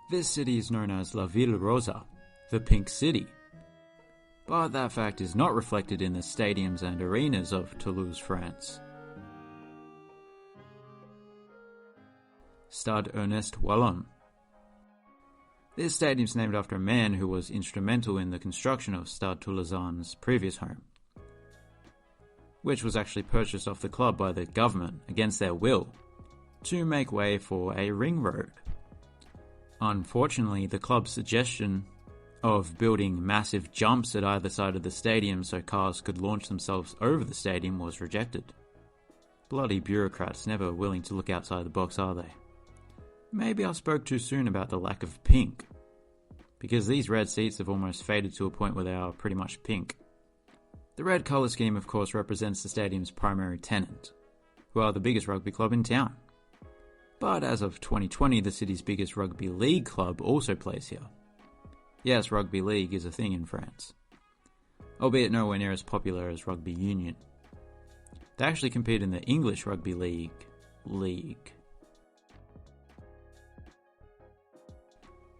This city is known as La Ville Rosa, the Pink City. But that fact is not reflected in the stadiums and arenas of Toulouse, France. Stade Ernest Wallon. This stadium is named after a man who was instrumental in the construction of Stade Toulousain's previous home, which was actually purchased off the club by the government against their will to make way for a ring road. Unfortunately, the club's suggestion of building massive jumps at either side of the stadium so cars could launch themselves over the stadium was rejected. Bloody bureaucrats, never willing to look outside the box, are they? Maybe I spoke too soon about the lack of pink, because these red seats have almost faded to a point where they are pretty much pink. The red colour scheme of course represents the stadium's primary tenant, who are the biggest rugby club in town. But as of 2020, the city's biggest rugby league club also plays here. Yes, rugby league is a thing in France, albeit nowhere near as popular as rugby union. They actually compete in the English rugby league.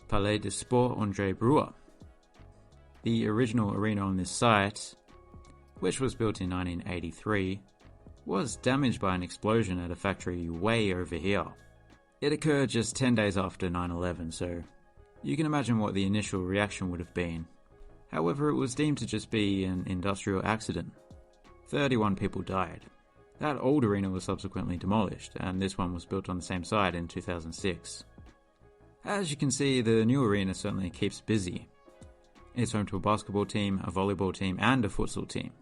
Palais de Sport André Brewer. The original arena on this site, which was built in 1983, was damaged by an explosion at a factory way over here. It occurred just 10 days after 9/11, so you can imagine what the initial reaction would have been. However, it was deemed to just be an industrial accident. 31 people died. That old arena was subsequently demolished, and this one was built on the same site in 2006. As you can see, the new arena certainly keeps busy. It's home to a basketball team, a volleyball team, and a futsal team.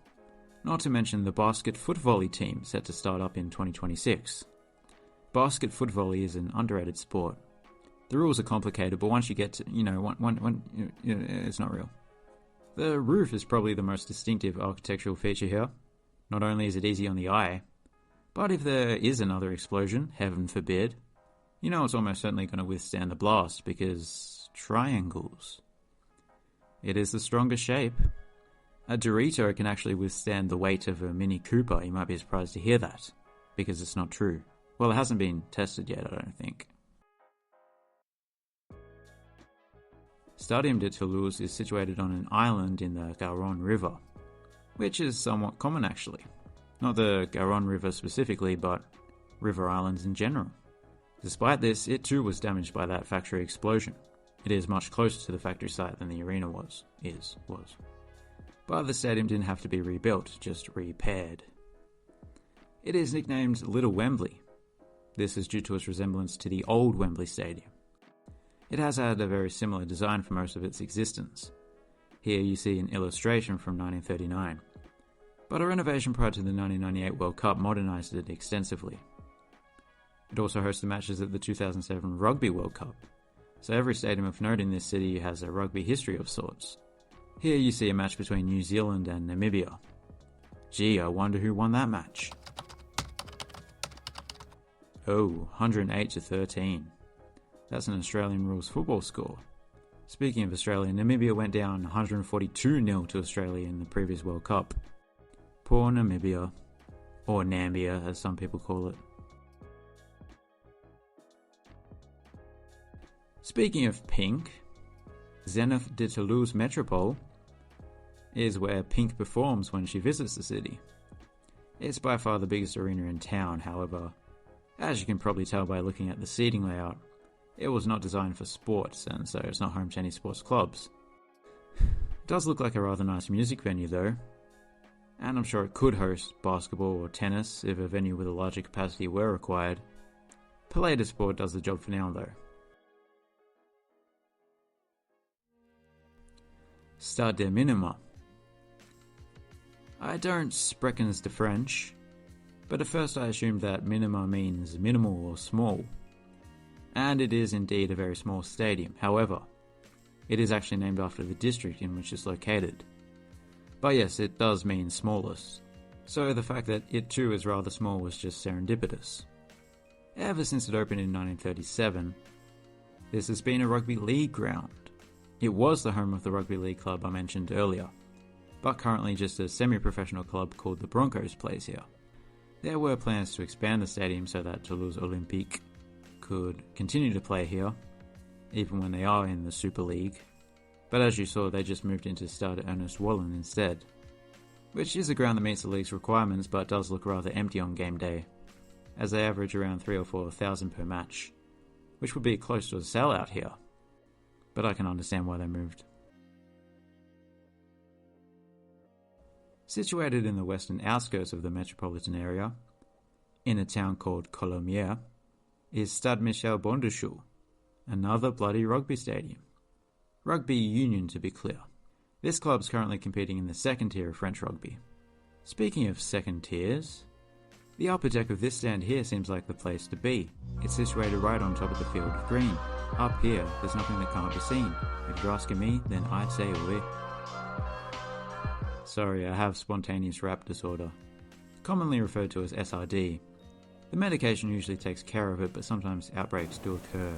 Not to mention the basket foot volley team set to start up in 2026. Basket foot volley is an underrated sport. The rules are complicated, but once you get to, it's not real. The roof is probably the most distinctive architectural feature here. Not only is it easy on the eye, but if there is another explosion, heaven forbid, it's almost certainly going to withstand the blast because triangles. It is the strongest shape. A Dorito can actually withstand the weight of a Mini Cooper. You might be surprised to hear that, because it's not true. Well, it hasn't been tested yet, I don't think. Stadium de Toulouse is situated on an island in the Garonne River, which is somewhat common actually. Not the Garonne River specifically, but river islands in general. Despite this, it too was damaged by that factory explosion. It is much closer to the factory site than the arena was. But the stadium didn't have to be rebuilt, just repaired. It is nicknamed Little Wembley. This is due to its resemblance to the old Wembley Stadium. It has had a very similar design for most of its existence. Here you see an illustration from 1939. But a renovation prior to the 1998 World Cup modernised it extensively. It also hosted matches at the 2007 Rugby World Cup, so every stadium of note in this city has a rugby history of sorts. Here you see a match between New Zealand and Namibia. Gee, I wonder who won that match. Oh, 108-13. That's an Australian rules football score. Speaking of Australia, Namibia went down 142-0 to Australia in the previous World Cup. Poor Namibia, or Nambia as some people call it. Speaking of pink, Zenith de Toulouse Metropole is where Pink performs when she visits the city. It's by far the biggest arena in town, however, as you can probably tell by looking at the seating layout, it was not designed for sports, and so it's not home to any sports clubs. It does look like a rather nice music venue though, and I'm sure it could host basketball or tennis if a venue with a larger capacity were required. Palais de Sport does the job for now though. Stade de Minimes. I don't sprekens the French, but at first I assumed that minima means minimal or small. And it is indeed a very small stadium. However, it is actually named after the district in which it's located. But yes, it does mean smallest. So the fact that it too is rather small was just serendipitous. Ever since it opened in 1937, this has been a rugby league ground. It was the home of the rugby league club I mentioned earlier, but currently just a semi-professional club called the Broncos plays here. There were plans to expand the stadium so that Toulouse Olympique could continue to play here, even when they are in the Super League. But as you saw, they just moved into Stade Ernest Wallen instead, which is a ground that meets the league's requirements but does look rather empty on game day, as they average around 3,000 or 4,000 per match, which would be close to a sellout here. But I can understand why they moved. Situated in the western outskirts of the metropolitan area, in a town called Colomiers, is Stade Michel Bonduchou, another bloody rugby stadium. Rugby union, to be clear. This club's currently competing in the second tier of French rugby. Speaking of second tiers, the upper deck of this stand here seems like the place to be. It's situated right on top of the field of green. Up here, there's nothing that can't be seen. If you're asking me, then I'd say oui. Sorry, I have spontaneous rap disorder, commonly referred to as SRD. The medication usually takes care of it, but sometimes outbreaks do occur.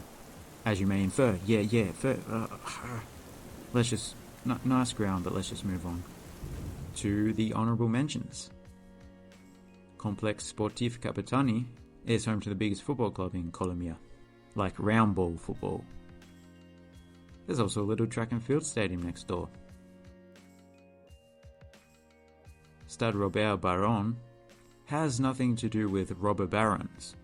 As you may infer, let's just, nice ground, but let's just move on to the honourable mentions. Complex Sportif Capitani is home to the biggest football club in Colomiers, like round ball football. There's also a little track and field stadium next door. Stade Robert Baron has nothing to do with robber barons.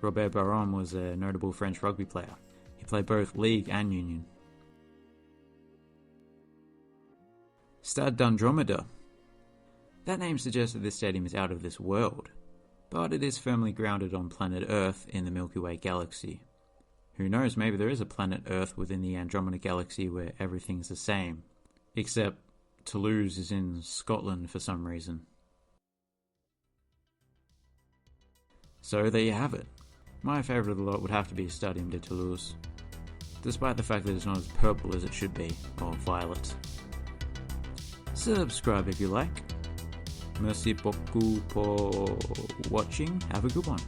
Robert Baron was a notable French rugby player. He played both league and union. Stade d'Andromeda. That name suggests that this stadium is out of this world, but it is firmly grounded on planet Earth in the Milky Way galaxy. Who knows, maybe there is a planet Earth within the Andromeda galaxy where everything's the same, except Toulouse is in Scotland for some reason. So there you have it. My favourite of the lot would have to be Stadiums de Toulouse, despite the fact that it's not as purple as it should be, or violet. Subscribe if you like. Merci beaucoup for watching. Have a good one.